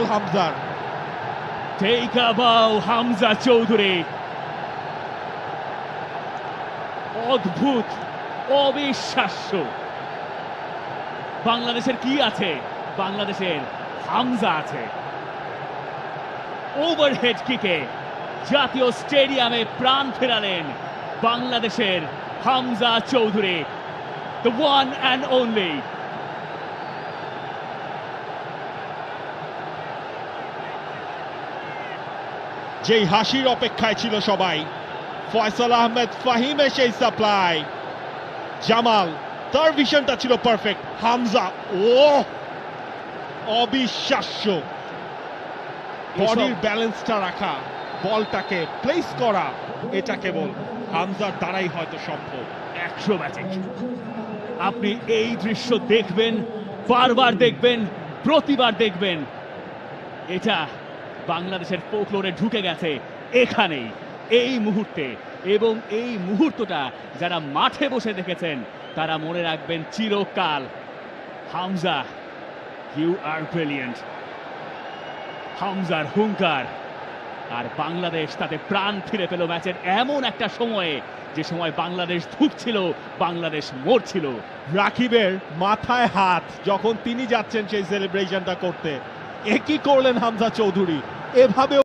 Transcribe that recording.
হামজার Take a bow, Hamza Chowdhury. অদ্ভুত, অবিশ্বাস্য। বাংলাদেশের কি আছে? বাংলাদেশের হামজা আছে। ওভারহেড কিকে জাতীয় স্টেডিয়ামে প্রাণ ফেরালেন বাংলাদেশের Hamza Chowdhury, the one and only। যেই হাসির অপেক্ষায় ছিল সবাই, ফয়সাল আহমেদ ফাহিমের সেই সাপ্লাই, জামাল তার ভিশনটা ছিল পারফেক্ট, হামজা অবিশ্বাস্য। বডির ব্যালেন্সটা রাখা, বলটাকে প্লেস করা, এটা কেবল হামজার দ্বারাই হয়তো সম্ভব। অ্যাক্রোব্যাটিক। আপনি এই দৃশ্য দেখবেন, বারবার দেখবেন, প্রতিবার দেখবেন। এটা বাংলাদেশের ফোকলোরে ঢুকে গেছে এখানেই, এই মুহূর্তে। এবং এই মুহূর্তটা যারা মাঠে বসে দেখেছেন তারা মনে রাখবেন চিরকাল। Hamza, you are brilliant. হামজার হুঙ্কার, আর বাংলাদেশ তাতে প্রাণ ফিরে পেল ম্যাচের এমন একটা সময়ে, যে সময় বাংলাদেশ ধুঁকছিল, বাংলাদেশ মরছিল। রাকিবের মাথায় হাত যখন তিনি যাচ্ছেন সেই সেলিব্রেশনটা করতে, একই করলেন হামজা চৌধুরী। এভাবে